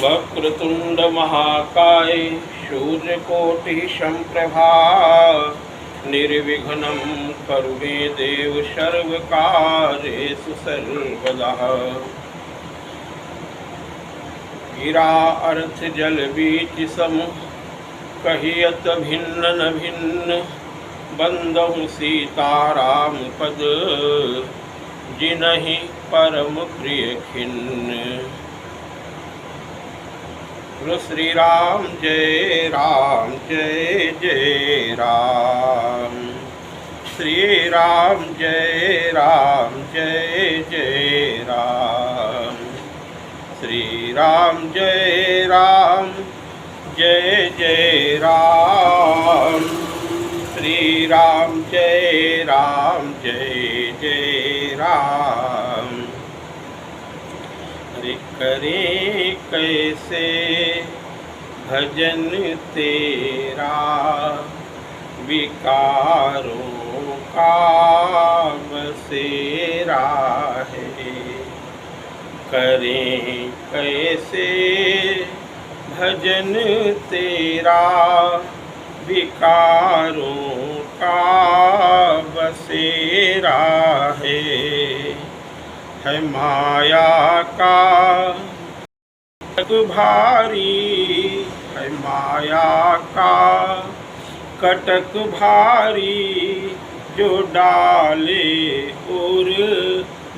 वक्रतुंड महाकाय सूर्यकोटि संप्रभा निर्विघ्नं कुरु मे देव सर्वकार्येषु सर्वदा। गिरा अर्थ जल बीच सम कहियत भिन्न न भिन्न बंदहु सीताराम पद जिनहि परम प्रिय खिन्न। बोलो श्री राम जय जय राम, श्री राम जय जय राम, श्री राम जय जय राम, श्री राम जय जय राम। अरे करे कैसे भजन तेरा विकारों का बसेरा है। करें कैसे भजन तेरा विकारों का बसेरा है माया का कटक भारी, है माया का कटक भारी जो डाले उर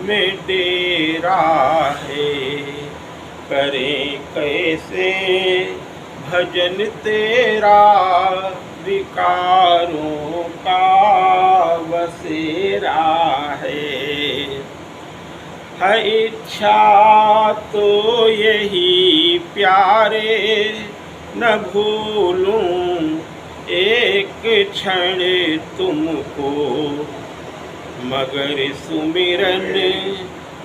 में डेरा है। करें कैसे भजन तेरा विकारों का बसेरा है इच्छा तो यही प्यारे न भूलूं एक क्षण तुमको, मगर सुमिरन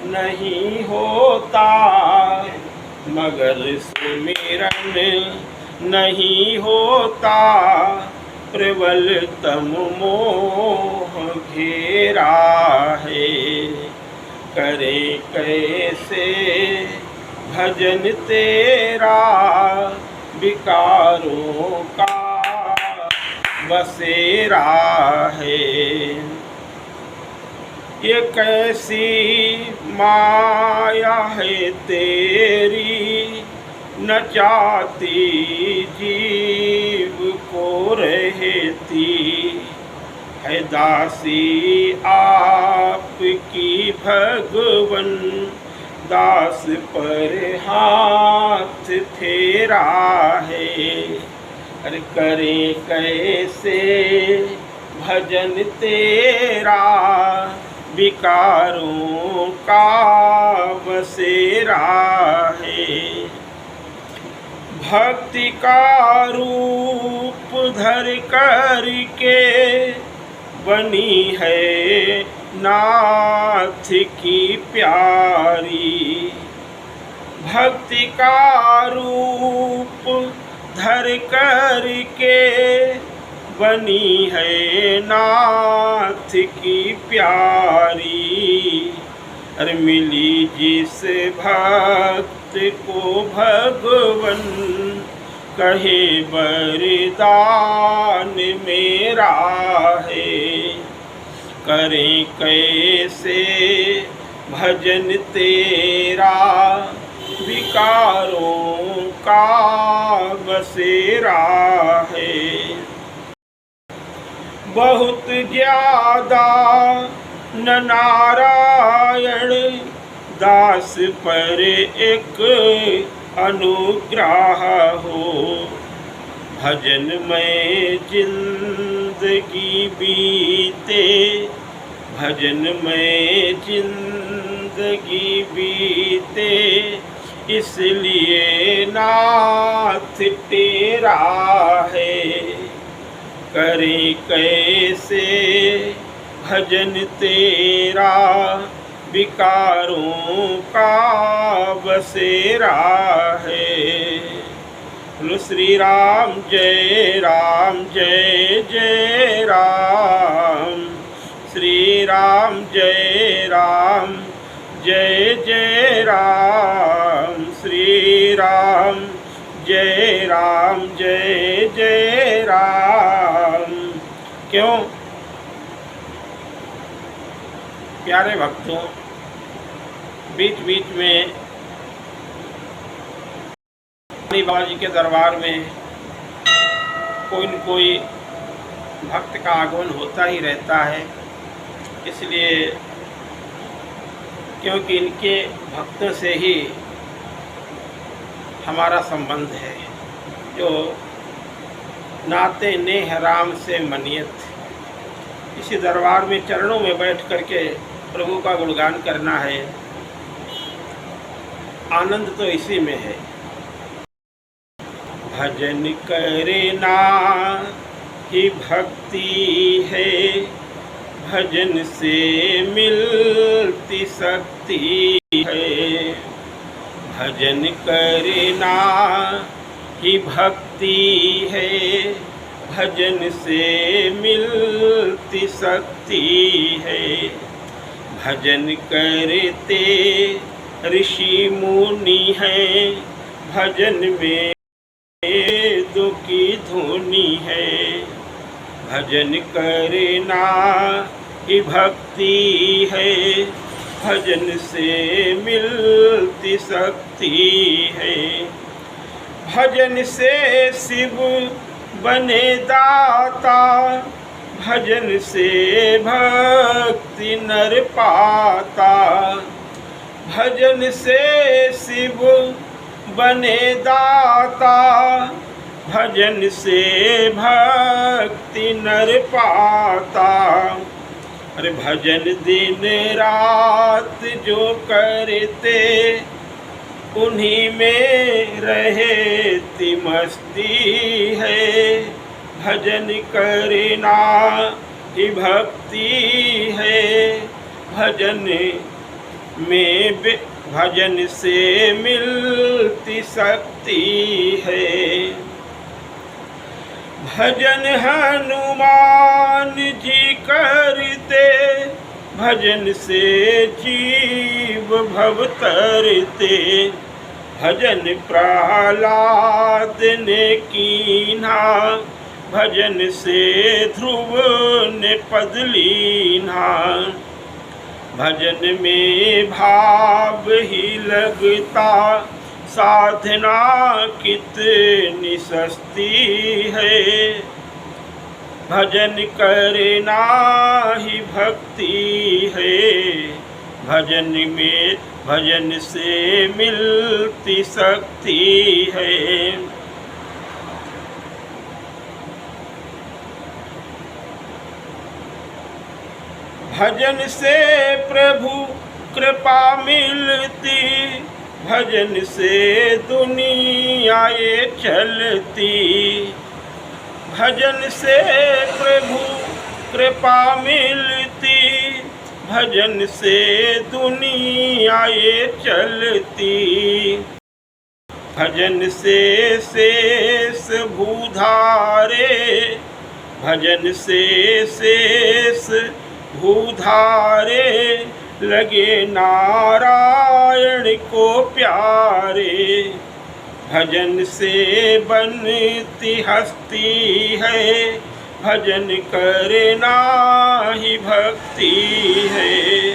नहीं होता, मगर सुमिरन नहीं होता, प्रबल तम मोह घेरा है। करे कैसे भजन तेरा विकारों का बसेरा है। ये कैसी माया है तेरी न चाहती जीव को रहती, है दासी आपकी भगवन दास पर हाथ फेरा है। अरे करे कैसे भजन तेरा विकारों का बसेरा है। भक्ति का रूप धर कर के बनी है नाथ की प्यारी, भक्ति का रूप धर कर के बनी है नाथ की प्यारी। अरे मिली जिस भक्त को भगवन कहे वरदान मेरा है। करें कैसे भजन तेरा विकारों का बसेरा है। बहुत ज्यादा न नारायण दास पर एक अनुग्रह हो, भजन में जिंदगी बीते, भजन में जिंदगी बीते, इसलिए नाथ तेरा है। करें कैसे भजन तेरा विकारों का बसेरा है। बोलो श्री राम जय जय राम, श्री राम जय जय जय राम, श्री राम जय राम, जय जय राम। क्यों प्यारे भक्तों, बीच बीच में बाबा जी के दरबार में कोई न कोई भक्त का आगमन होता ही रहता है। इसलिए क्योंकि इनके भक्तों से ही हमारा संबंध है, जो नाते नेह राम से मनियत। इसी दरबार में चरणों में बैठ करके प्रभु का गुणगान करना है, आनंद तो इसी में है। भजन करना ही भक्ति है, भजन से मिलती शक्ति है। भजन करना ही भक्ति है, भजन से मिलती शक्ति है। भजन करते ऋषि मुनि हैं, भजन में वेदों की धुनी है। भजन करना ही भक्ति है, भजन से मिलती शक्ति है। भजन से शिव बने दाता, भजन से भक्ति नर पाता। भजन से शिव बने दाता, भजन से भक्ति नर पाता। अरे भजन दिन रात जो करते, उन्हीं में रहती मस्ती है। भजन करना ही भक्ति है, भजन में भजन से मिलती शक्ति है। भजन हनुमान जी करते, भजन से जीव भव तरते। भजन प्रहलाद ने कीन्हा, भजन से ध्रुव ने पद लीन्हा। भजन में भाव ही लगता, साधना कितनी सस्ती है। भजन करना ही भक्ति है, भजन में भजन से मिलती शक्ति है। भजन से प्रभु कृपा मिलती, भजन से दुनिया ये चलती। भजन से प्रभु कृपा मिलती, भजन से दुनिया ये चलती। भजन से शेष भूधारे, भजन से शेष भूधारे। लगे नारायण को प्यारे, भजन से बनती हस्ती है। भजन करना ही भक्ति है,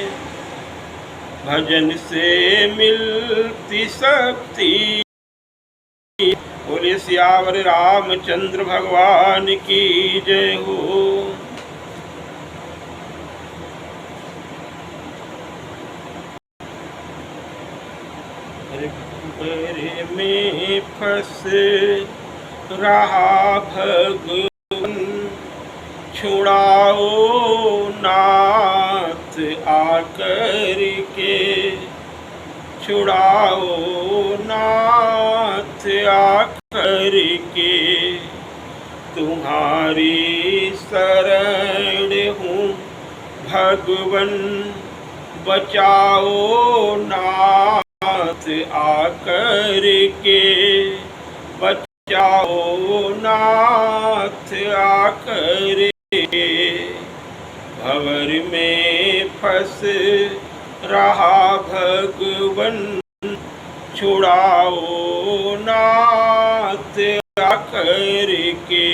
भजन से मिलती शक्ति। बोले सियावर रामचंद्र भगवान की जय हो। में फंस रहा भगवान, छुड़ाओ नाथ आकर के। छुड़ाओ नाथ आकर के, तुम्हारी शरण हूँ भगवन। बचाओ नाथ आकर के, बचाओ नाथ आकर के। भंवर में फंस रहा भगवन, छुड़ाओ नाथ आकर के।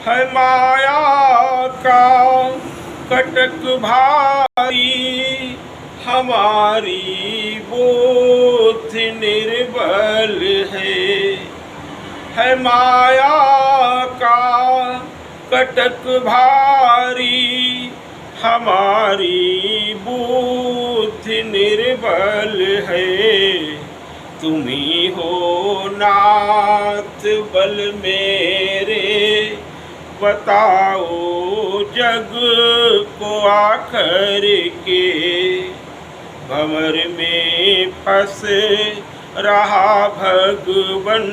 है माया का कटक भारी, हमारी बोध निर्बल है माया का कटक भारी, हमारी बुद्धि निर्बल है। तुम्ही हो नाथ बल मेरे, बताओ जग को आकर के। भंवर में फंस रहा भगवन,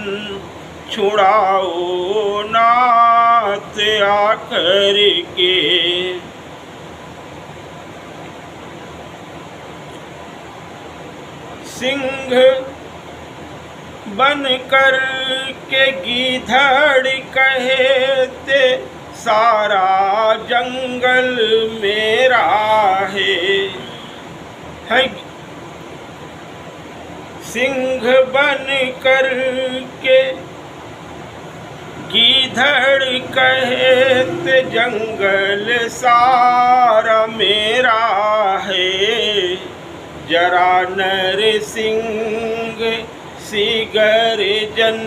छुड़ाओ नाथ आकर के। सिंह बन कर के गीधड़ कहते, सारा जंगल मेरा है। सिंह बन कर के गीधड़ कहते, जंगल सारा मेरा है। जरा नरसिंह सी गर्जन,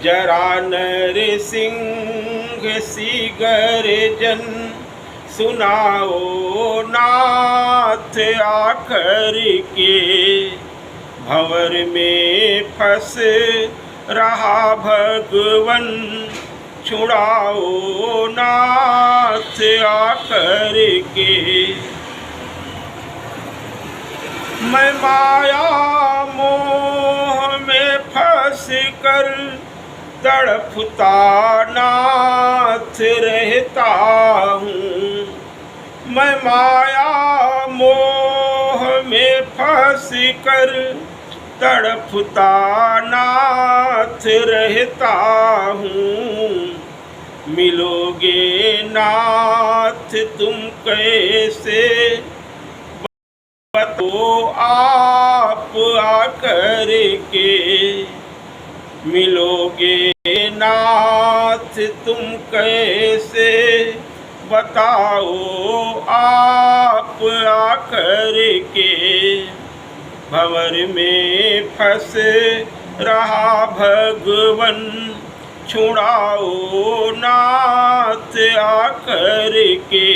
जरा नरसिंह सी गर्जन, सुनाओ नाथ आकर के। भंवर में फंस रहा भगवन, छुड़ाओ नाथ आकर के। मैं माया मोह में फंस कर तड़पता नाथ रहता हूँ। मैं माया मोह में फंस कर तड़पता नाथ रहता हूँ। मिलोगे नाथ तुम कैसे, तो आप आकर के। मिलोगे नाथ तुम कैसे, बताओ आप आकर के। भंवर में फंस रहा भगवन, छुड़ाओ नाथ आकर के।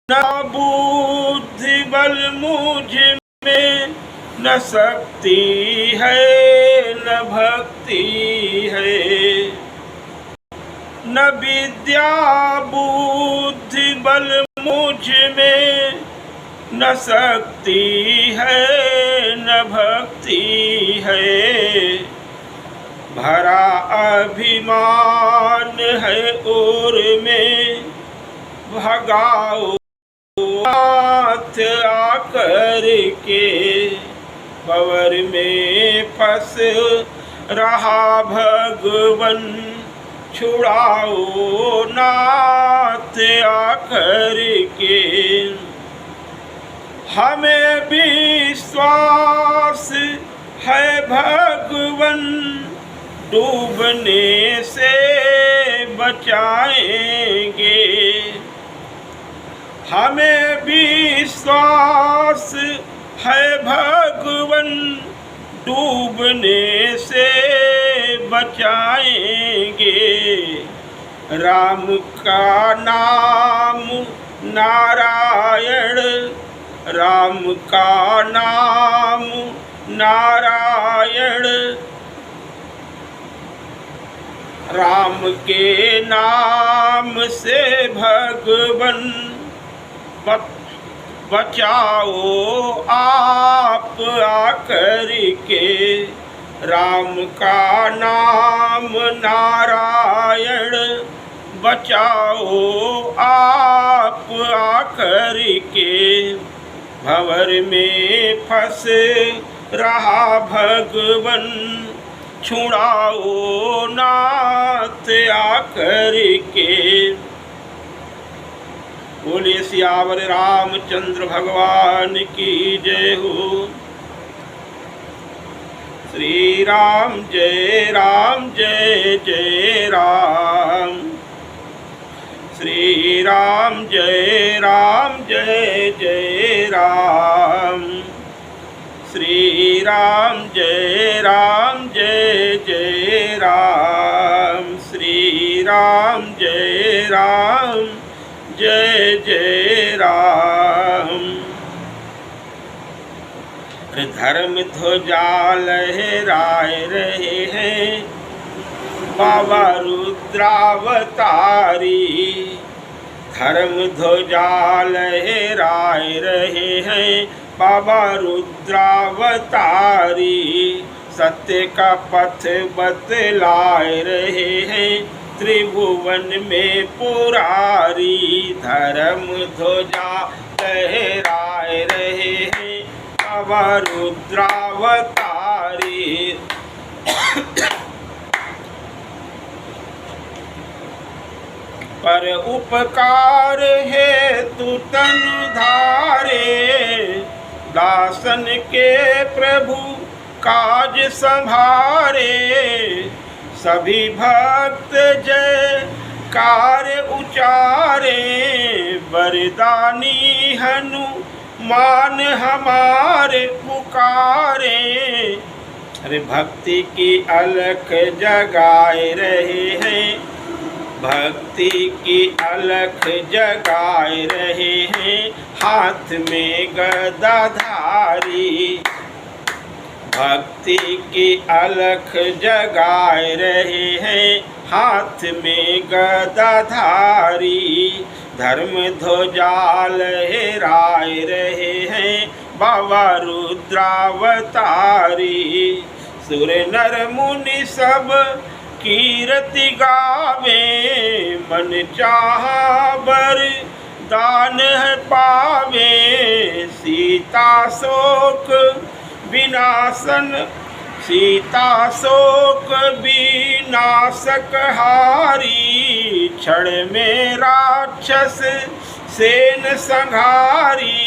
न बुद्धि बल मुझ में, न शक्ति है न भक्ति है। न विद्या बुद्धि बल मुझ में, न शक्ति है न भक्ति है। भरा अभिमान है और में, भगाओ नाथ आकर के। भंवर में फंस रहा भगवन, छुड़ाओ नाथ आकर के। हमें विश्वास है भगवन, डूबने से बचाएंगे। हमें विश्वास है भगवन, डूबने से बचाएंगे। राम का नाम नारायण, राम का नाम नारायण। राम के नाम से भगवन, बचाओ आप आकर के। राम का नाम नारायण, बचाओ आप आकर के। भंवर में फंस रहा भगवन, छुड़ाओ नाथ आकर के। बोलिए सियावर रामचंद्र भगवान की जय हो। श्री राम जय जय राम। श्री राम जय जय राम। श्री राम जय जय राम। श्री राम जय जय राम। धर्म ध्वजा लहराए रहे हैं बाबा रुद्रावतारी। धर्म ध्वजा लहराए रहे हैं बाबा रुद्रावतारी। सत्य का पथ बतलाए रहे हैं त्रिभुवन में पुरारी। धर्म ध्वजा लहराए रहे हैं बाबा रुद्रावतारी। पर उपकार है तू तन धारे। दासन के प्रभु काज संभारे। सभी भक्त जय कार्य उचारे। वरदानी हनुमान हमारे पुकारे। अरे भक्ति की अलख जगाए रहे हैं। भक्ति की अलख जगाए रहे हैं हाथ में गदाधारी। भक्ति की अलख जगाए रहे हैं हाथ में गदाधारी। धर्म ध्वजा लहराए रहे हैं बाबा रुद्रावतारी। सुर नर मुनि सब कीर्ति गावे। मन चाहा बर दान है पावे। सीता शोक विनाशन सीता शोक विनाशक हारी। क्षण में राक्षस सेन संहारी।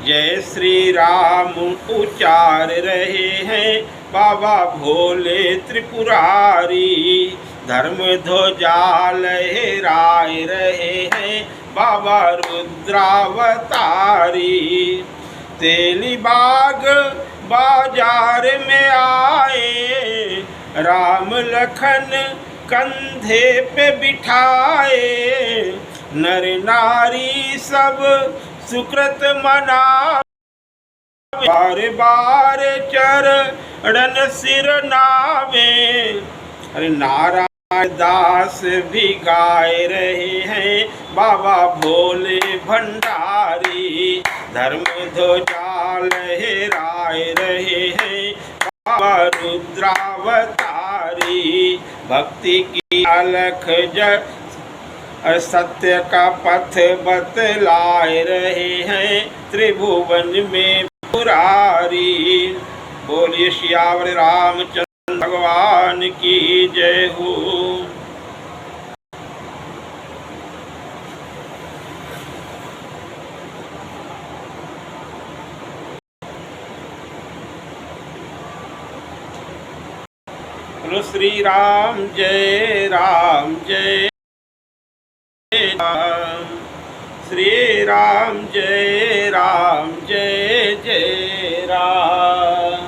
जय श्री राम उचार रहे हैं बाबा भोले त्रिपुरारी। धर्म ध्वजा लहराए रहे हैं बाबा रुद्रावतारी। तेलीबाग बाजार में आए। राम लखन कंधे पे बिठाए। नर नारी सब सुकृत मना। बार बार चरण सिर नावे। अरे नारायण दास भी गाए रहे हैं बाबा भोले भंडारी। धर्म ध्वजा लहराए रहे हैं बाबा रुद्रावतारी। भक्ति की अलख सत्य का पथ बतलाए रहे हैं त्रिभुवन में पुरारी। बोलिए सियावर रामचंद्र भगवान की जय हो। बोलो श्री राम जय राम। श्री राम जय जय राम।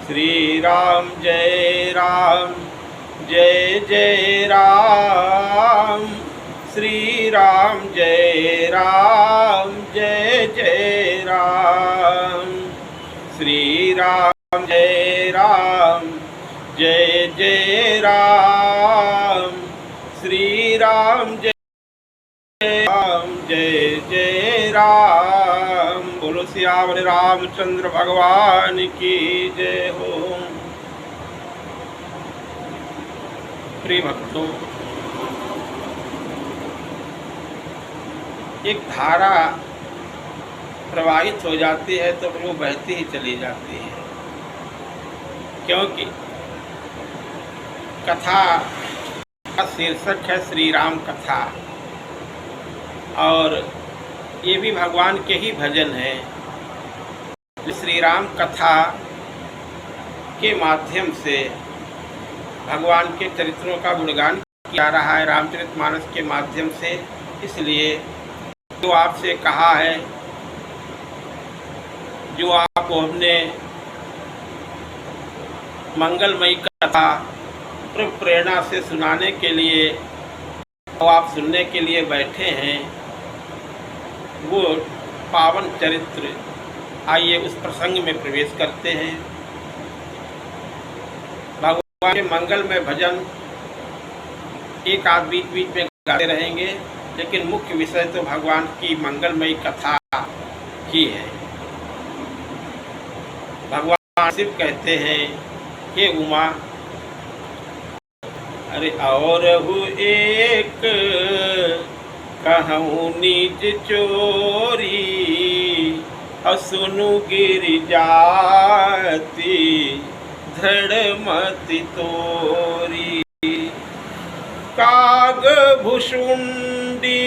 श्री राम जय जय राम। श्री राम जय जय राम। श्री राम जय जय राम। श्री राम जय जय राम। बोलो सियावर रामचंद्र भगवान की जय हो। प्रिय भक्तों, एक धारा प्रवाहित हो जाती है तो वो बहती ही चली जाती है, क्योंकि कथा का शीर्षक है श्री राम कथा। और ये भी भगवान के ही भजन हैं। श्री राम कथा के माध्यम से भगवान के चरित्रों का गुणगान किया रहा है रामचरितमानस के माध्यम से। इसलिए जो आपसे कहा है, जो आपको हमने मंगलमयी कथा प्रेरणा से सुनाने के लिए और आप सुनने के लिए बैठे हैं, वो पावन चरित्र, आइए उस प्रसंग में प्रवेश करते हैं। भगवान के मंगलमय भजन एक आध बीच बीच में गाते रहेंगे, लेकिन मुख्य विषय तो भगवान की मंगलमयी कथा ही है। भगवान शिव कहते हैं, हे उमा, अरे और हूँ एक कहूँ निज चोरी, असुनु गिर जाती धड़ मति तोरी। काग भुषुंडी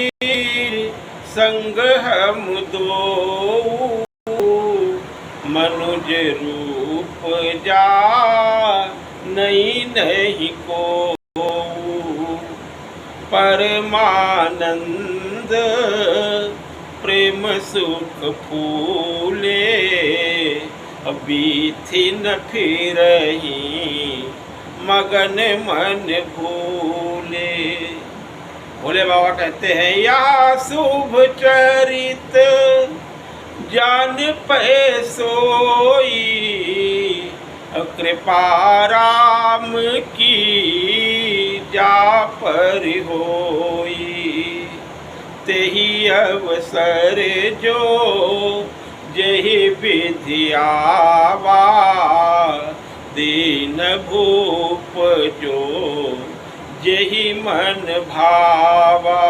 संग हम दो, मनुज रूप जा नहीं को। परमानंद प्रेम सुख फूले, बीथी न फिरही मगन मन भूले। भोले बाबा कहते हैं, या शुभ चरित जान पे सोई, कृपा राम की जा पर होई। तेहि अवसर जो जहि विधि आवा, दीन भूप जो जहि मन भावा।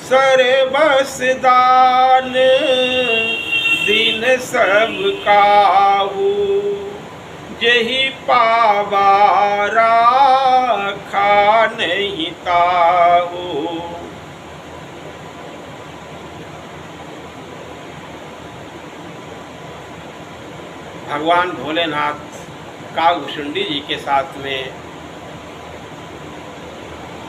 सर्वस दान दीन सब काहू, जहि पावा राखा नहीं ताहू। भगवान भोलेनाथ कागभुषुंडी जी के साथ में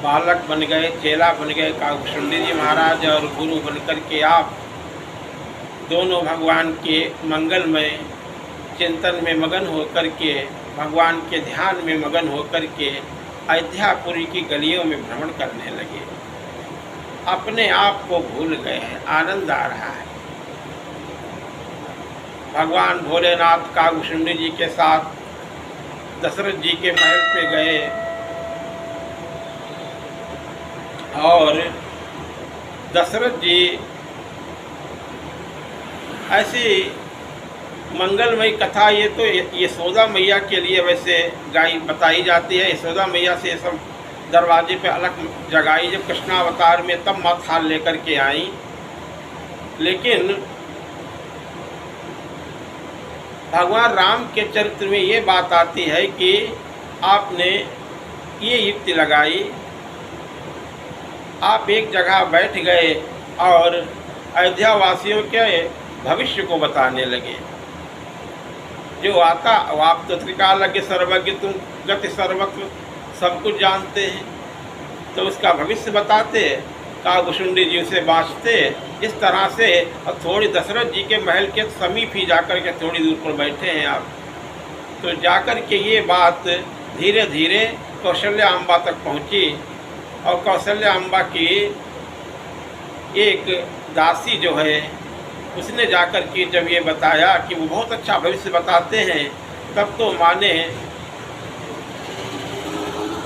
बालक बन गए, चेला बन गए कागभुषुंडी जी महाराज, और गुरु बनकर के आप दोनों भगवान के मंगलमय चिंतन में मगन होकर के, भगवान के ध्यान में मगन होकर के अयोध्यापुरी की गलियों में भ्रमण करने लगे। अपने आप को भूल गए हैं, आनंद आ रहा है। भगवान भोलेनाथ कागभुषुंडी जी के साथ दशरथ जी के महल पे गए और दशरथ जी ऐसी मंगलमयी कथा, ये तो यशोदा मैया के लिए वैसे गाई बताई जाती है। यशोदा मैया से सब दरवाजे पे अलग जगाई जब कृष्णावतार में, तब माँ थाल लेकर के आई। लेकिन भगवान राम के चरित्र में ये बात आती है कि आपने ये युक्ति लगाई, आप एक जगह बैठ गए और अयोध्या वासियों के भविष्य को बताने लगे। जो आता वो आप तो त्रिकालज्ञ सर्वज्ञ, तुम गति सर्वत्व सब कुछ जानते हैं, तो उसका भविष्य बताते, कागभुषुंडी जी उसे बाँचते। इस तरह से और थोड़ी दशरथ जी के महल के समीप ही जाकर के थोड़ी दूर पर बैठे हैं आप, तो जाकर के ये बात धीरे धीरे कौशल्या अम्बा तक पहुँची। और कौशल्या अम्बा की एक दासी जो है, उसने जाकर के जब ये बताया कि वो बहुत अच्छा भविष्य बताते हैं, तब तो माने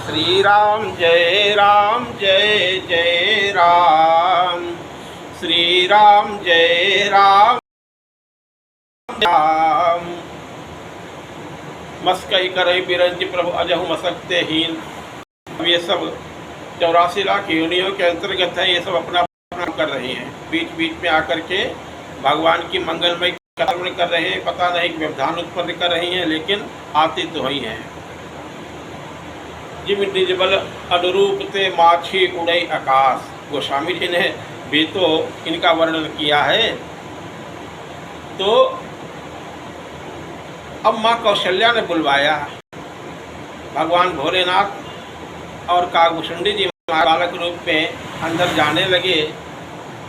श्री राम जय जय राम, श्री राम जय राम राम। मस्कई करई बिरंज प्रभु अजहु मसकते हीन। अब ये सब 84 लाख योनियों के अंतर्गत है, ये सब अपना अपना कर रही हैं। बीच बीच में आकर के भगवान की मंगलमय कर्म कर रहे हैं, पता नहीं कि व्यवधान उत्पन्न कर रही हैं, लेकिन आती तो ही हैं। जिम निज बल अनुरूप ते माछी उड़ई आकाश, गोस्वामी जी ने भी तो इनका वर्णन किया है। तो अब माँ कौशल्या ने बुलवाया भगवान भोलेनाथ और कागभूषुंडी जी बालक रूप में अंदर जाने लगे।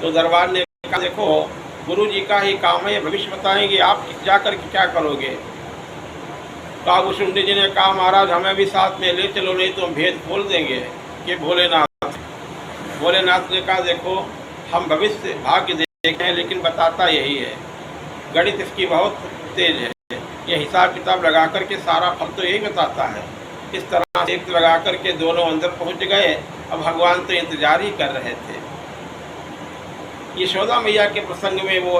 तो दरबार ने कहा, देखो गुरु जी का ही काम है, भविष्य बताएंगे, आप जाकर के क्या करोगे। कागभूषुंडी जी ने कहा, महाराज हमें भी साथ में ले चलो, नहीं तो हम भेद खोल देंगे कि भोलेनाथ ने कहा, देखो हम भविष्य भाग्य देखे हैं, लेकिन बताता यही है, गणित इसकी बहुत तेज है, ये हिसाब किताब लगा करके सारा फल तो यही बताता है। इस तरह से लगा करके दोनों अंदर पहुंच गए। अब भगवान तो इंतजार ही कर रहे थे। यशोदा मैया के प्रसंग में वो,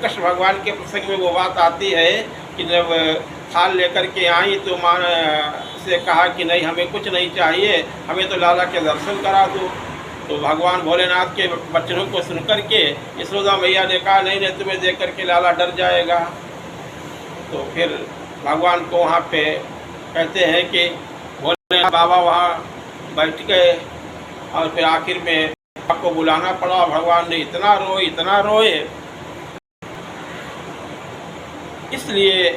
कृष्ण भगवान के प्रसंग में वो बात आती है कि जब थाल लेकर के आई तो माँ से कहा कि नहीं हमें कुछ नहीं चाहिए, हमें तो लाला के दर्शन करा दो। तो भगवान भोलेनाथ के वचनों को सुन करके यशोदा मैया ने कहा, नहीं नहीं तुम्हें देख करके लाला डर जाएगा। तो फिर भगवान को वहाँ पे कहते हैं कि भोलेनाथ बाबा वहाँ बैठ गए और फिर आखिर में आपको बुलाना पड़ा। भगवान ने इतना रोए। इसलिए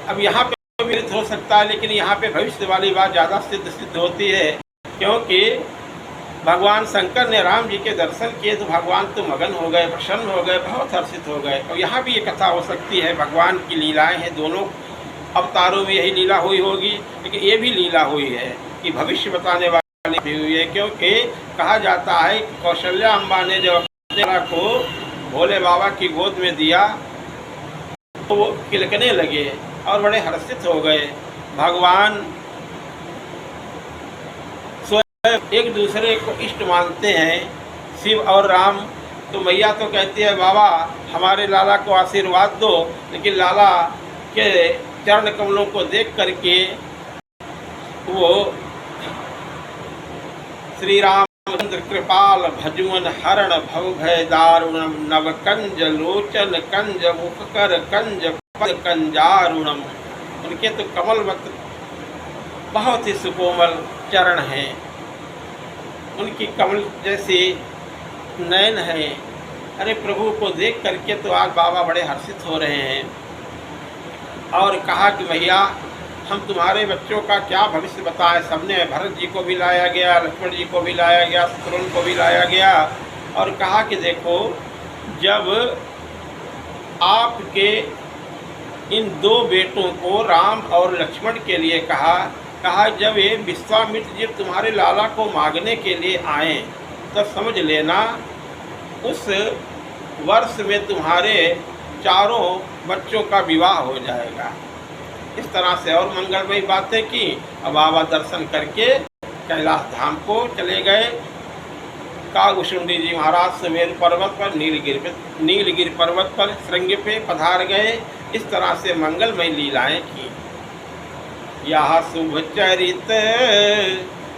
अब यहाँ पे विरुद्ध हो सकता है, लेकिन यहाँ पे भविष्य वाली बात ज़्यादा सिद्ध होती है, क्योंकि भगवान शंकर ने राम जी के दर्शन किए तो भगवान तो मगन हो गए, प्रसन्न हो गए, बहुत हर्षित हो गए। और यहाँ भी ये कथा हो सकती है, भगवान की लीलाएं हैं, दोनों अवतारों में यही लीला हुई होगी, लेकिन ये भी लीला हुई है कि भविष्य बताने वाली भी हुई है। क्योंकि कहा जाता है कि कौशल्या अम्बा ने जब अपने बेटा को भोले बाबा की गोद में दिया तो वो किलकने लगे और बड़े हर्षित हो गए। भगवान एक दूसरे को इष्ट मानते हैं, शिव और राम। तो मैया तो कहती है, बाबा हमारे लाला को आशीर्वाद दो, लेकिन लाला के चरण कमलों को देख करके वो श्री रामचंद्र कृपाल भजुवन हरण भव भय दारुणम नव कंज लोचन कंज मुखकर कंज पद कंजारुणम। उनके तो कमलवत बहुत ही सुकोमल चरण हैं, उनकी कमल जैसे नयन है। अरे प्रभु को देख करके तो आज बाबा बड़े हर्षित हो रहे हैं। और कहा कि भैया हम तुम्हारे बच्चों का क्या भविष्य बताएं। सबने भरत जी को भी लाया गया, लक्ष्मण जी को भी लाया गया, शत्रुघ्न को भी लाया गया और कहा कि देखो जब आपके इन दो बेटों को राम और लक्ष्मण के लिए कहा जब ये विश्वामित्र जी तुम्हारे लाला को मांगने के लिए आए तब समझ लेना उस वर्ष में तुम्हारे चारों बच्चों का विवाह हो जाएगा। इस तरह से और मंगलमयी बातें की। अब बाबा दर्शन करके कैलाश धाम को चले गए। कागभूषुंडी जी महाराज सुमेरु पर्वत पर नीलगिरि पर्वत पर श्रृंग पे पधार गए। इस तरह से मंगलमयी लीलाएं की। यह शुभ चरित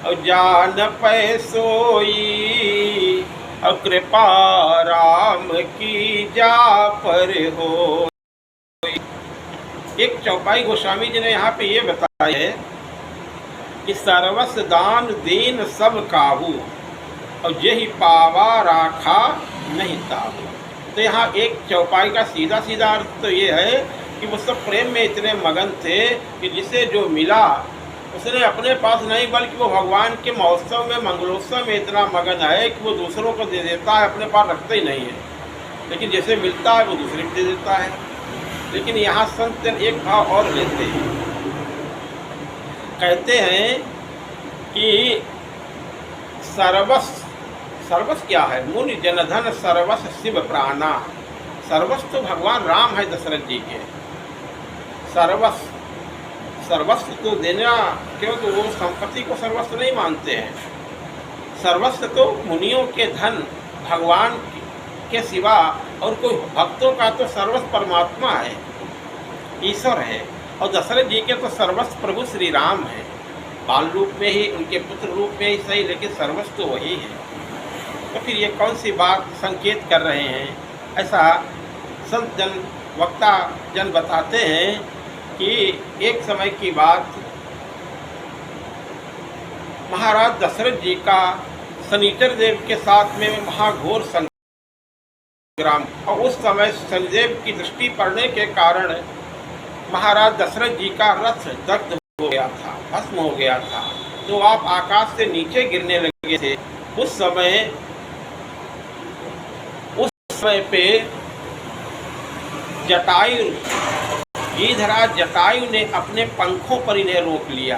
और जान पै सोई और कृपा राम की जा पर हो। एक चौपाई गोस्वामी जी ने यहाँ पे ये बताया है कि सर्वस्व दान दीन सब काहू और यही पावा राखा नहीं ताहू। तो यहाँ एक चौपाई का सीधा सीधा अर्थ तो ये है कि वो सब प्रेम में इतने मगन थे कि जिसे जो मिला उसने अपने पास नहीं बल्कि वो भगवान के महोत्सव में मंगलोत्सव में इतना मगन है कि वो दूसरों को दे देता है, अपने पास रखता ही नहीं है। लेकिन जैसे मिलता है वो दूसरे को दे देता है। लेकिन यहाँ संत एक भाव और लेते हैं, कहते हैं कि सर्वस्व क्या है? मुनि जनधन सर्वस्व शिव प्राणा। सर्वस्व तो भगवान राम है दशरथ जी के। सर्वस्व तो देना, क्योंकि वो संपत्ति को सर्वस्व नहीं मानते हैं। सर्वस्व तो मुनियों के धन भगवान के सिवा और कोई भक्तों का तो सर्वस्व परमात्मा है, ईश्वर है। और दशरथ जी के तो सर्वस्व प्रभु श्री राम है, बाल रूप में ही, उनके पुत्र रूप में ही सही, लेकिन सर्वस्व तो वही है। तो फिर ये कौन सी बात संकेत कर रहे हैं? ऐसा संत जन वक्ता जन बताते हैं कि एक समय की बात, महाराज दशरथ जी का शनिचर देव के साथ में महाघोर संग्राम, और उस समय शनिदेव की दृष्टि पड़ने के कारण महाराज दशरथ जी का रथ दग्ध हो गया था, भस्म हो गया था। तो आप आकाश से नीचे गिरने लगे थे। उस समय पे जटायु, गिरिधराज जटायु ने अपने पंखों पर इन्हें रोक लिया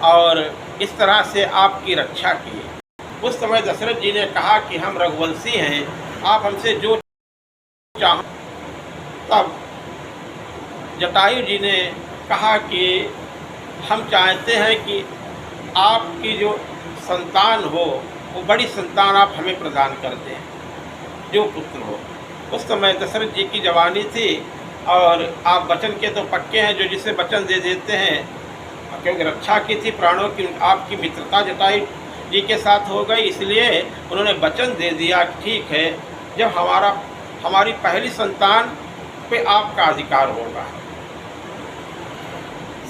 और इस तरह से आपकी रक्षा की। उस समय दशरथ जी ने कहा कि हम रघुवंशी हैं, आप हमसे जो चाहो। तब जटायु जी ने कहा कि हम चाहते हैं कि आपकी जो संतान हो वो बड़ी संतान आप हमें प्रदान कर दें, जो पुत्र हो। उस समय दशरथ जी की जवानी थी और आप वचन के तो पक्के हैं, जो जिसे वचन दे देते हैं, क्योंकि रक्षा की थी प्राणों की। आपकी मित्रता जटायु जी के साथ हो गई, इसलिए उन्होंने वचन दे दिया कि ठीक है, जब हमारी पहली संतान पे आपका अधिकार होगा।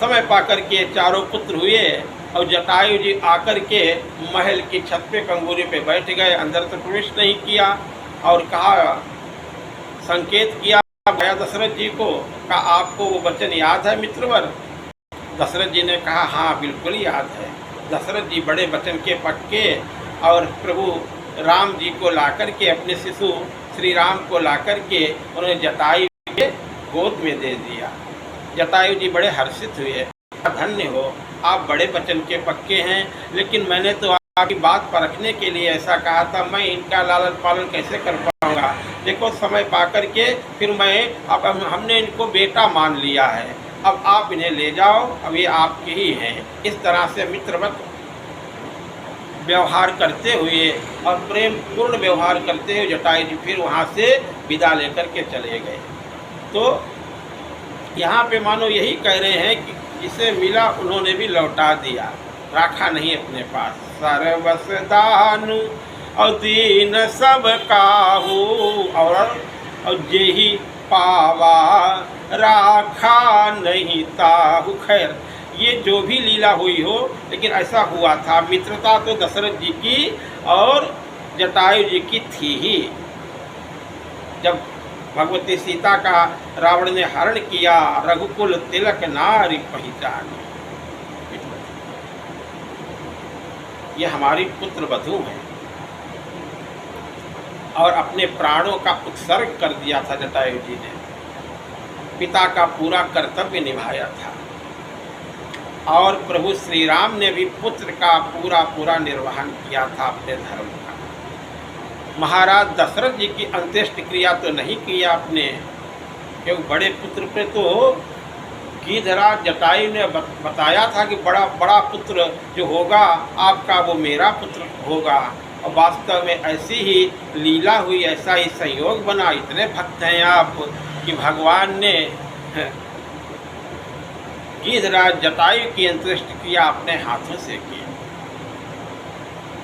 समय पाकर के चारों पुत्र हुए और जटायु जी आकर के महल की छत पे कंगूरे पे बैठ गए, अंदर तो प्रवेश नहीं किया और कहा, संकेत किया दशरथ जी को, कहा आपको वो वचन याद है मित्रवर? दशरथ जी ने कहा हाँ बिल्कुल याद है। दशरथ जी बड़े वचन के पक्के और प्रभु राम जी को लाकर के, अपने शिशु श्री राम को लाकर के उन्होंने जटायु के गोद में दे दिया। जटायु जी बड़े हर्षित हुए, धन्य हो, आप बड़े वचन के पक्के हैं, लेकिन मैंने तो आपकी बात परखने के लिए ऐसा कहा था, मैं इनका लालन पालन कैसे कर पाऊंगा। देखो समय पाकर के फिर अब हमने इनको बेटा मान लिया है, अब आप इन्हें ले जाओ, अब ये आपके ही हैं। इस तरह से मित्रवत व्यवहार करते हुए और प्रेम पूर्ण व्यवहार करते हुए जटायु जी फिर वहाँ से विदा लेकर के चले गए। तो यहाँ पे मानो यही कह रहे हैं कि जिसे मिला उन्होंने भी लौटा दिया, रखा नहीं अपने पास। सर्वस दानु और दीन सब काहू और जेही पावा राखा नहीं ताहू। खैर ये जो भी लीला हुई हो, लेकिन ऐसा हुआ था। मित्रता तो दशरथ जी की और जटायु जी की थी ही। जब भगवती सीता का रावण ने हरण किया, रघुकुल तिलक नारी पहचान, ये हमारी पुत्र वधू है और अपने प्राणों का उत्सर्ग कर दिया था जटायु जी ने। पिता का पूरा कर्तव्य निभाया था और प्रभु श्री राम ने भी पुत्र का पूरा निर्वहन किया था अपने धर्म का। महाराज दशरथ जी की अंत्येष्टि क्रिया तो नहीं किया आपने, क्योंकि बड़े पुत्र पे तो गिरिधराज जटायु ने बताया था कि बड़ा पुत्र जो होगा आपका वो मेरा पुत्र होगा। और वास्तव में ऐसी ही लीला हुई, ऐसा ही संयोग बना। इतने भक्त हैं आप कि भगवान ने गिरिधराज जटायु की अंत्येष्टि क्रिया अपने हाथों से की।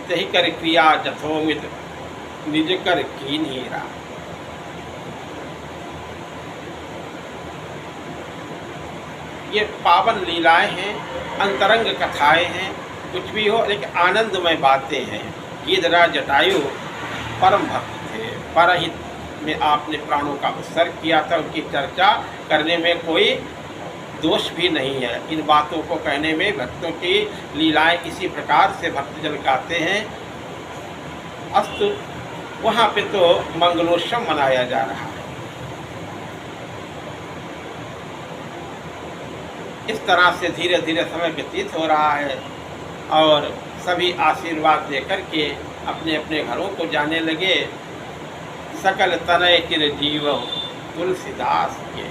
तही कर क्रिया जथोमित निज कर कीन हीरा। ये पावन लीलाएं हैं, अंतरंग कथाएं हैं, कुछ भी हो लेकिन आनंदमय बातें हैं। गिरिधराज जटायु परम भक्त थे, परहित में आपने प्राणों का उत्सर्ग किया था। उनकी चर्चा करने में कोई दोष भी नहीं है। इन बातों को कहने में भक्तों की लीलाएं इसी प्रकार से भक्तजन गाते हैं। अस्तु वहाँ पे तो मंगलोत्सव मनाया जा रहा है। इस तरह से धीरे धीरे समय व्यतीत हो रहा है और सभी आशीर्वाद देकर के अपने अपने घरों को जाने लगे। सकल तनय चिरजीव तुलसीदास के।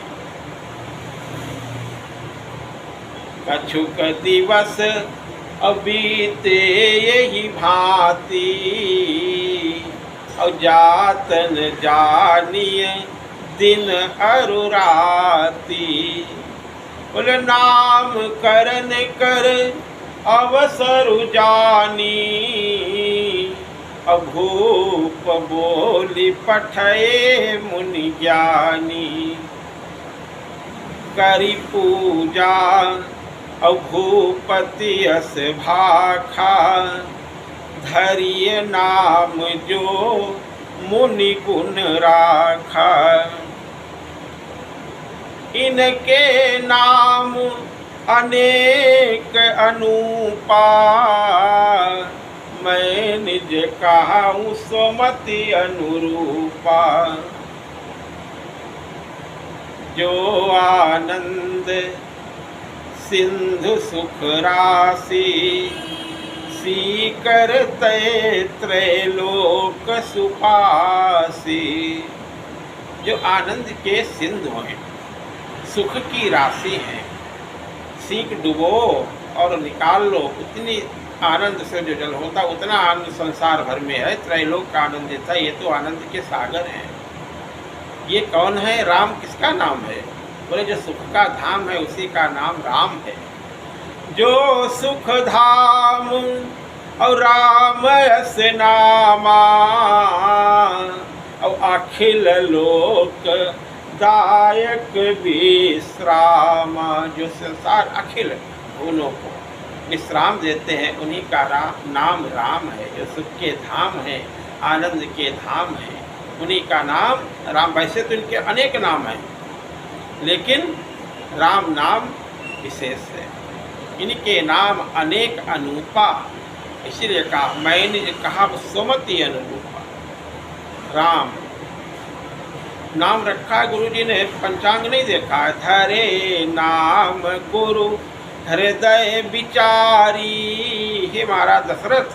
कछुक दिवस अबीते यही भांति, और जातन जानिय दिन अरुराती। बोले नाम करन कर अवसर जानी, अभूप बोली पठये मुनि ज्ञानी। करी पूजा अभूपति अस भाखा, धरिय नाम जो मुनि गुण राखा। इनके नाम अनेक अनूपा, मैं निज कहूँ सुमति अनुरूपा। जो आनंद सिंधु सुख राशि, सीकर तय त्रैलोक सुपासी। जो आनंद के सिंधु हैं, सुख की राशि है, सीख डुबो और निकाल लो। उतनी आनंद से जो जल होता उतना आनंद संसार भर में है। त्रैलोक का आनंद देता है, ये तो आनंद के सागर हैं। ये कौन है? राम किसका नाम है? बोले जो सुख का धाम है उसी का नाम राम है। जो सुख धाम और राम यस नामा, और अखिल लोक दायक विश्रामा। जो संसार अखिल भूलों को विश्राम देते हैं उन्हीं का नाम राम है। जो सुख के धाम है, आनंद के धाम है, उन्हीं का नाम राम। वैसे तो इनके अनेक नाम हैं, लेकिन राम नाम विशेष है। इनके नाम अनेक अनूपा, इसीलिए कहा मैंने कहा सुमति अनुरूपा। राम नाम रखा है, गुरु जी ने पंचांग नहीं देखा है। धरे नाम गुरु हृदय विचारी। हे महाराज दशरथ,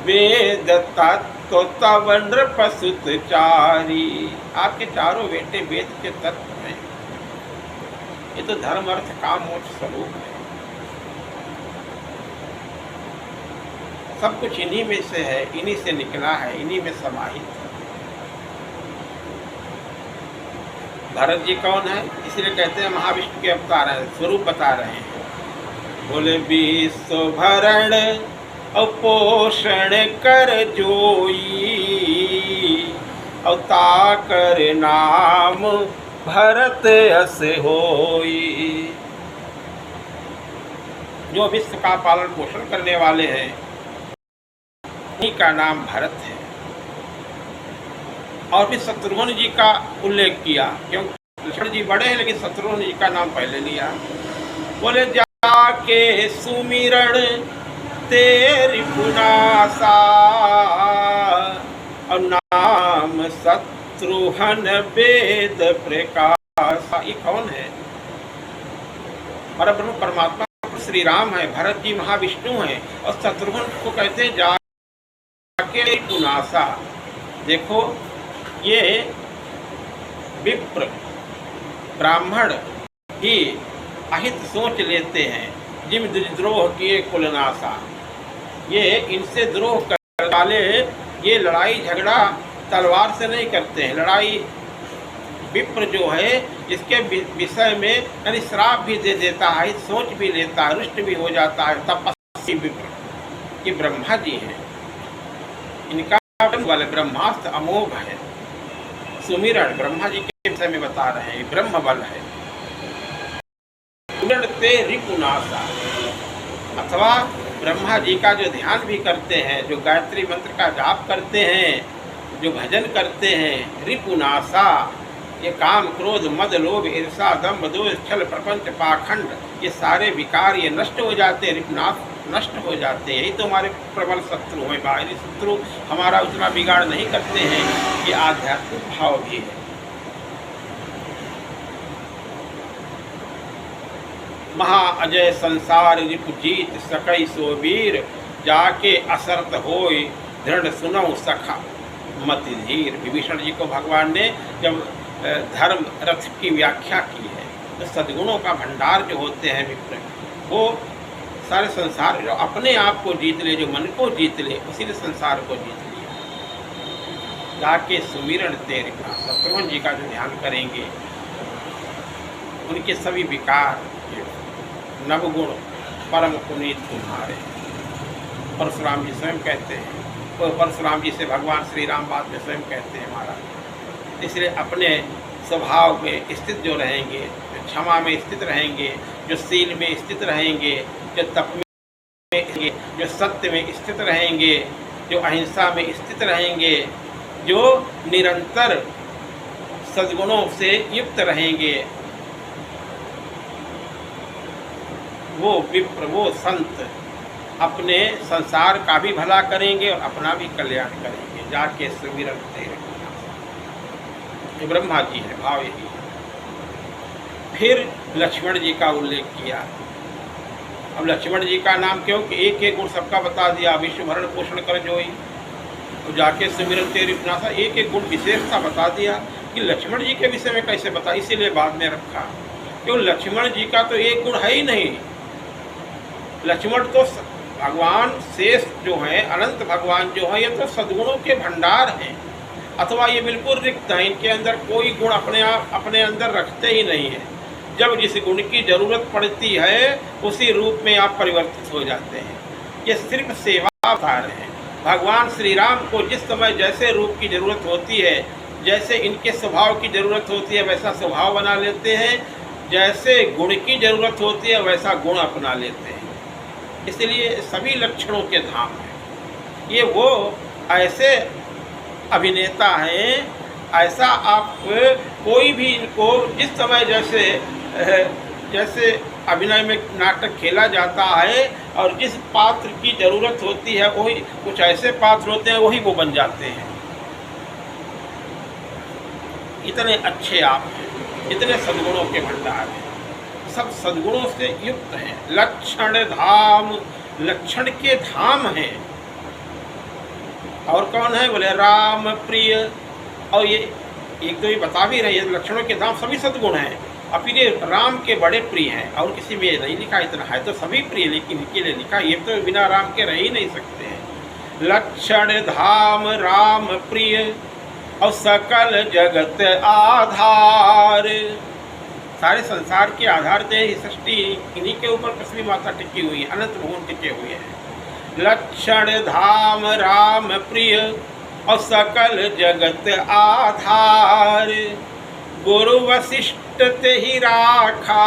वेद तत्व तव नृप सुत चारी। आपके चारों बेटे वेद के तत्व हैं। ये तो धर्म अर्थ काम मोक्ष स्वरूप है। सब कुछ इन्हीं में से है, इन्हीं से निकला है, इन्हीं में समाहित है। भरत जी कौन है? इसलिए कहते हैं महाविष्णु के अवतार है, स्वरूप बता रहे हैं। बोले विश्व भरण और पोषण कर जोई, अवतार कर नाम भरत अस होई। जो विश्व का पालन पोषण करने वाले हैं उन्हीं का नाम भरत है। और फिर शत्रुघ्न जी का उल्लेख किया, क्योंकि लक्ष्मण जी बड़े हैं लेकिन शत्रुघ्न जी का नाम पहले लिया। बोले जाके सुमिरण तेरी पुनासा, और नाम शत्रुघ्न वेद प्रकाश। ये कौन है? परब्रह्म परमात्मा श्री राम है, भरत जी महाविष्णु हैं, और शत्रुघ्न को कहते हैं जाके पुनासा। देखो ये विप्र ब्राह्मण ही अहित सोच लेते हैं। जिम द्रोह किए कुलनाशा, ये इनसे द्रोह करने वाले ये लड़ाई झगड़ा तलवार से नहीं करते हैं। लड़ाई विप्र जो है इसके विषय में यानी श्राप भी दे देता है, सोच भी लेता है, रुष्ट भी हो जाता है। तपस्वी विप्र ये ब्रह्मा जी हैं। इनका वाले ब्रह्मास्त्र अमोघ है। सुमिरण ब्रह्मा जी के विषय में बता रहे हैं, ब्रह्म बल है। रिपुनाशा, अथवा ब्रह्मा जी का जो ध्यान भी करते हैं, जो गायत्री मंत्र का जाप करते हैं, जो भजन करते हैं, रिपुनाशा ये काम क्रोध मद लोभ ईर्षा दम्भ दोष छल प्रपंच पाखंड ये सारे विकार ये नष्ट हो जाते हैं। रिपुनाश नष्ट हो जाते हैं। यही तो हमारे प्रबल शत्रु हैं। बाहरी शत्रु हमारा उतना बिगाड़ नहीं करते हैं। ये आध्यात्मिक भाव भी है। महा अजय संसार रिपु जीत सकई सो वीर, जाके असरत होय दृढ़ सुनौ सखा मति धीर। विभीषण जी को भगवान ने जब धर्म रथ की व्याख्या की है तो सद्गुणों का भंडार जो होते हैं विप्र, वो सारे संसार जो अपने आप को जीत ले, जो मन को जीत ले, उसी ने संसार को जीत लिया। जाके सुमिरण तेरे का, शत्रुघ्न जी का जो ध्यान करेंगे उनके सभी विकार नवगुण परम पुनीत तुम्हारे। परशुराम जी स्वयं कहते हैं, और परशुराम जी से भगवान श्री राम बाद में स्वयं कहते हैं महाराज। इसलिए अपने स्वभाव में स्थित जो रहेंगे, जो क्षमा में स्थित रहेंगे, जो शील में स्थित रहेंगे, जो तप में, जो सत्य में स्थित रहेंगे, जो अहिंसा में स्थित रहेंगे, जो निरंतर सद्गुणों से युक्त रहेंगे, वो विप्र, वो संत अपने संसार का भी भला करेंगे और अपना भी कल्याण करेंगे। जाके सुमिरन तेरे ये ब्रह्मा जी है, भाव यही। फिर लक्ष्मण जी का उल्लेख किया। अब लक्ष्मण जी का नाम क्यों कि एक एक गुण सबका बता दिया, विश्व भरण पोषण कर जोई, तो जाके सुमिरन तेरे विनाशा, एक एक गुण विशेषता बता दिया कि लक्ष्मण जी के विषय में कैसे बता, इसीलिए बाद में रखा। क्यों लक्ष्मण जी का तो एक गुण है ही नहीं। लक्ष्मण तो भगवान शेष जो हैं, अनंत भगवान जो हैं, ये तो सद्गुणों के भंडार हैं, अथवा ये बिल्कुल रिक्त हैं, इनके अंदर कोई गुण अपने अंदर रखते ही नहीं है। जब जिस गुण की जरूरत पड़ती है उसी रूप में आप परिवर्तित हो जाते हैं। ये सिर्फ सेवा अवतार हैं। भगवान श्री राम को जिस समय जैसे रूप की जरूरत होती है, जैसे इनके स्वभाव की जरूरत होती है, वैसा स्वभाव बना लेते हैं, जैसे गुण की जरूरत होती है वैसा गुण अपना लेते हैं। इसलिए सभी लक्षणों के धाम हैं। ये वो ऐसे अभिनेता हैं, ऐसा आप कोई भी इनको जिस समय जैसे अभिनय में नाटक खेला जाता है और जिस पात्र की जरूरत होती है, वही कुछ ऐसे पात्र होते हैं, वही वो बन जाते हैं। इतने अच्छे आप हैं, इतने सद्गुणों के भंडार हैं, सब सद्गुणों से युक्त हैं। लक्षण धाम, लक्षण के धाम हैं। और कौन है बोले राम प्रिय। और ये एक तो ये बता भी रही है, लक्षणों के धाम सभी सद्गुण हैं, और फिर ये राम के बड़े प्रिय हैं। और किसी में नहीं लिखा, इतना है तो सभी प्रिय, लेकिन इनके लिए लिखा, ये तो बिना राम के रह ही नहीं सकते हैं। लक्षण धाम राम प्रिय और सकल जगत आधार, सारे संसार के आधार थे। सृष्टि इन्हीं के ऊपर पृथ्वी माता टिकी हुई है, अनंत भुवन टिके हुए हैं। लक्षण धाम राम प्रिय और सकल जगत आधार, गुरु वशिष्ठ ते ही राखा,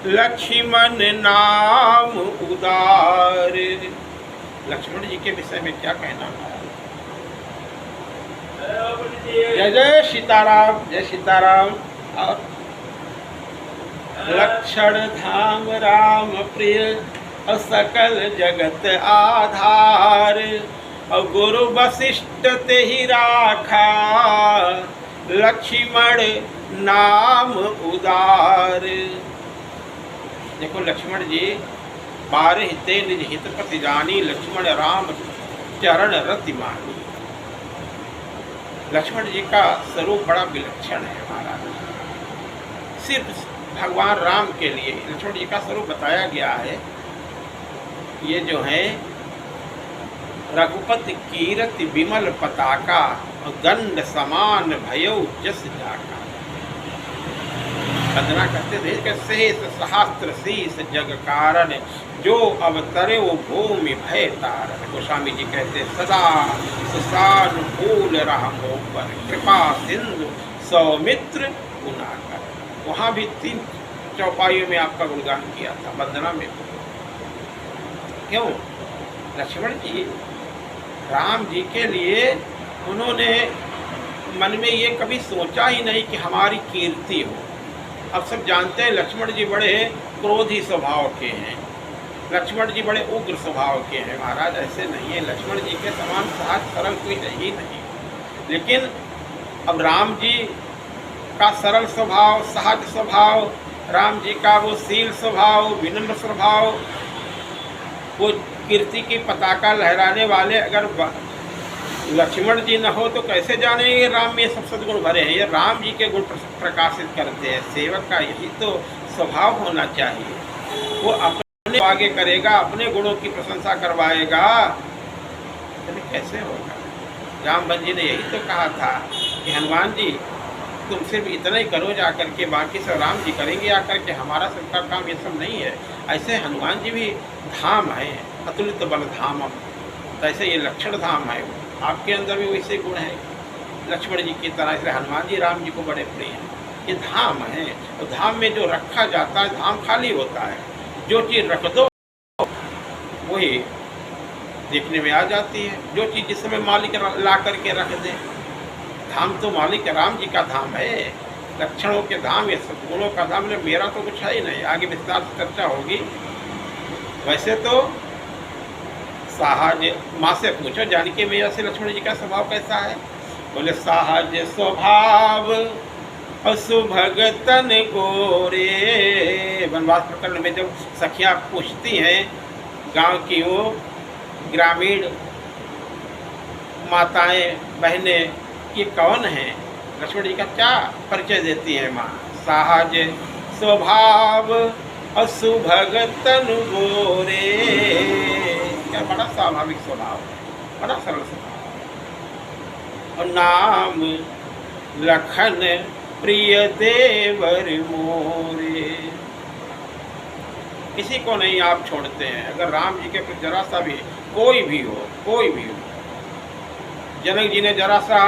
लक्ष्मण नाम उदार। लक्ष्मण जी के विषय में क्या कहना है? जय जय सीताराम, जय सीताराम। और लक्षण धाम राम प्रिय और सकल जगत आधार, और गुरु वशिष्ठ ते ही राखा, लक्ष्मण नाम उदार। देखो लक्ष्मण जी 12 ते निज हितपति जानी, लक्ष्मण राम चरण रति मानी। लक्ष्मण जी का स्वरूप बड़ा विलक्षण है हमारा। सिर्फ भगवान राम के लिए लक्ष्मण जी का स्वरूप बताया गया है। ये जो है रघुपति कीरति विमल पताका, दंड समान भयो जस जाका। वंदना करते थे कि शेष सहस्त्र शीस जग कारण, जो अवतरे वो भूमि भय तारण। गोस्वामी जी कहते सदा सुसानुकूल रहमो पर, कृपा सिंधु सौमित्र गुणाकर। वहाँ भी 3 चौपाइयों में आपका गुणगान किया था, वंदना में। क्यों? लक्ष्मण जी राम जी के लिए उन्होंने मन में ये कभी सोचा ही नहीं कि हमारी कीर्ति हो। अब सब जानते हैं लक्ष्मण जी बड़े क्रोधी स्वभाव के हैं, लक्ष्मण जी बड़े उग्र स्वभाव के हैं। महाराज ऐसे नहीं है, लक्ष्मण जी के समान सहज सरल कोई है ही नहीं। लेकिन अब राम जी का सरल स्वभाव, सहज स्वभाव, राम जी का वो शील स्वभाव, विनम्र स्वभाव, वो कीर्ति की पताका लहराने वाले अगर लक्ष्मण जी न हो तो कैसे जानेंगे राम में सब सद्गुण भरे हैं। ये राम जी के गुण प्रकाशित करते हैं। सेवक का यही तो स्वभाव होना चाहिए। वो अपने आगे करेगा, अपने गुणों की प्रशंसा करवाएगा, तो कैसे होगा? रामबन जी ने यही तो कहा था कि हनुमान जी तुम सिर्फ इतना ही करो जा करके, बाकी सब राम जी करेंगे आकर के, हमारा सबका काम ये सब नहीं है। ऐसे हनुमान जी भी धाम है, अतुलित बल धामम। तो ऐसे ये लक्षण धाम है, आपके अंदर भी वैसे गुण है लक्ष्मण जी की तरह। इसलिए हनुमान जी राम जी को बड़े प्रिय हैं। ये धाम है, तो धाम में जो रखा जाता है धाम खाली होता है। जो चीज़ रख दो वही देखने में आ जाती है। जो चीज़ जिस समय मालिक ला करके रख दे। धाम तो मालिक राम जी का धाम है, लक्षणों के धाम, ये सद्गुणों का धाम। मेरा तो कुछ है ही नहीं, आगे विस्तार से चर्चा होगी। वैसे तो साहज माँ से पूछो जानकी मैया से लक्ष्मण जी का स्वभाव कैसा है। बोले साहज स्वभाव असुभगतन गोरे। वनवास प्रकरण में जब सखियाँ पूछती हैं गांव की वो ग्रामीण माताएं बहनें ये कौन है, लक्ष्मण जी का क्या परिचय देती है माँ। साहज स्वभाव असुभगतन गोरे। क्या बड़ा स्वाभाविक स्वभाव है, बड़ा सरल स्वभाव। और नाम लखन प्रिय देवर मोरे। किसी को नहीं आप छोड़ते हैं। अगर राम जी के प्रति जरा सा भी कोई भी हो, जनक जी ने जरा सा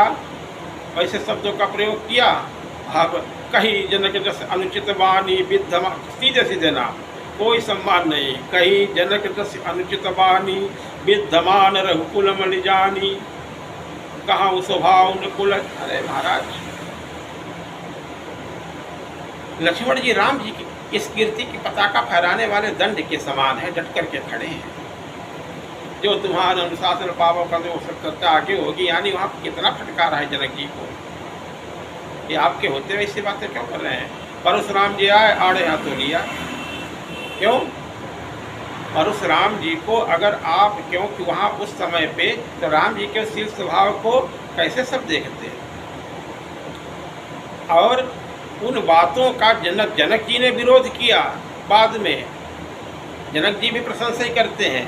ऐसे शब्दों का प्रयोग किया, अब कहीं जनक जैसे अनुचित वाणी विद्धमा, सीधे सीधे नाम, कोई सम्मान नहीं। कहीं जनक जैसे अनुचित वाणी विद्धमान रघुकुल मणि जानी, कहाँ वो स्वभाव कुल। अरे महाराज, लक्ष्मण जी राम जी की इस कीर्ति की पताका फहराने वाले दंड के समान है, डट करके खड़े हैं। जो तुम्हारा अनुशासन पावों का जो सब चर्चा आगे होगी, यानी वहाँ कितना फटकारा है जनक जी को, ये आपके होते हुए ऐसी बातें क्यों कर रहे हैं। परशुराम जी आए, आड़े हाथों लिया। क्यों परशुराम जी को अगर आप, क्योंकि वहाँ उस समय पे तो राम जी के शील स्वभाव को कैसे सब देखते हैं। और उन बातों का जनक जी ने विरोध किया। बाद में जनक जी भी प्रशंसा ही करते हैं,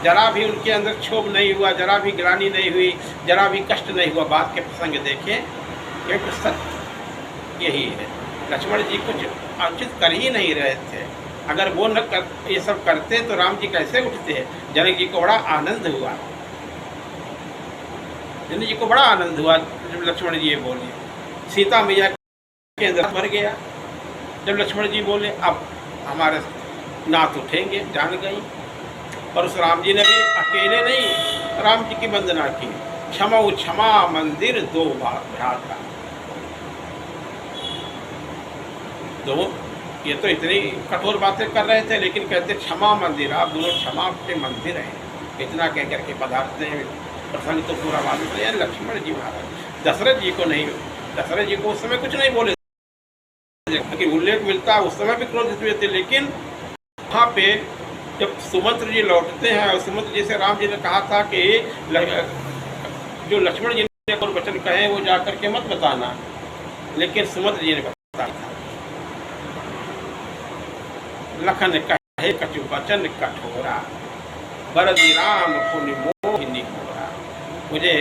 जरा भी उनके अंदर क्षोभ नहीं हुआ, जरा भी ग्लानि नहीं हुई, जरा भी कष्ट नहीं हुआ। बात के प्रसंग देखें, क्योंकि सत्य यही है। लक्ष्मण जी कुछ अनुचित कर ही नहीं रहे थे। अगर वो न कर, ये सब करते तो राम जी कैसे उठते हैं। जनक जी को बड़ा आनंद हुआ, जनक जी को बड़ा आनंद हुआ जब लक्ष्मण जी ये बोले। सीता मैया के अंदर भर गया जब लक्ष्मण जी बोले अब हमारे नाथ उठेंगे, जान गई। परशुराम जी ने भी अकेले नहीं राम जी की वंदना की। क्षमा मंदिर दो भ्राता। दो, ये तो इतनी कठोर बातें कर रहे थे, लेकिन कहते क्षमा मंदिर, आप दोनों क्षमा के मंदिर हैं। इतना कह करके पधारते हैं। प्रसंग तो पूरा मालूम है। लक्ष्मण जी महाराज दशरथ जी को नहीं, दशरथ जी को उस समय कुछ नहीं बोले कि उल्लेख मिलता है, उस समय भी क्रोधित हुए थे। लेकिन वहाँ पे जब सुमंत्र जी लौटते हैं और सुमंत्र जी से राम जी ने कहा था कि जो लक्ष्मण जी ने और वचन कहे वो जाकर के मत बताना, लेकिन सुमंत्र जी ने बताया था। लखन कहे कछु वचन कठोरा, बरदी राम को निमोह निहोरा। मुझे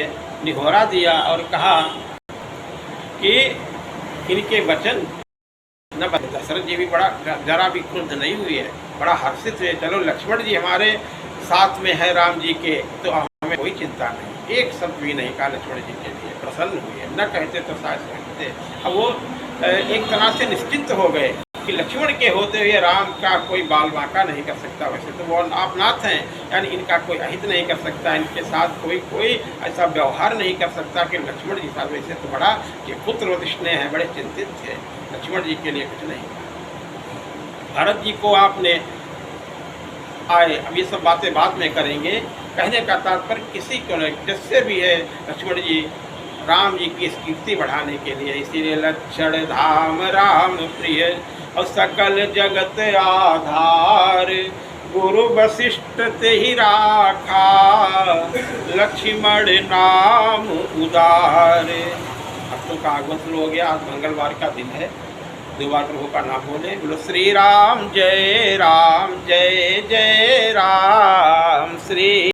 निहोरा दिया और कहा कि इनके वचन न बता। दशरथ जी भी बड़ा जरा भी क्रुद्ध नहीं हुई है, बड़ा हर्षित हुए। चलो लक्ष्मण जी हमारे साथ में है राम जी के, तो हमें कोई चिंता नहीं। एक शब्द भी नहीं कहा लक्ष्मण जी के लिए, प्रसन्न हुए। न कहते तो शायद कहते। अब वो एक तरह से निश्चिंत हो गए कि लक्ष्मण के होते हुए राम का कोई बाल बांका नहीं कर सकता। वैसे तो वो आप नाथ हैं, यानी इनका कोई अहित नहीं कर सकता, इनके साथ कोई ऐसा व्यवहार नहीं कर सकता कि लक्ष्मण जी साथ। वैसे तो बड़ा ये पुत्र स्नेह है, बड़े चिंतित थे। लक्ष्मण जी के लिए कुछ नहीं। भरत जी को आपने आए, अब ये सब बातें बाद में करेंगे। कहने का तात्पर्य किसी को नहीं, जिससे भी है लक्ष्मण जी राम जी की कीर्ति बढ़ाने के लिए। इसीलिए लक्षण धाम राम प्रिय और सकल जगत आधार, गुरु वशिष्ठ ते ही राखा, लक्ष्मण नाम उदार। अब तो का आगमन शुरू हो गया। आज मंगलवार का दिन है, 2 बार प्रभु का नाम बोले। बोलो श्री राम जय राम, जय जय राम। श्री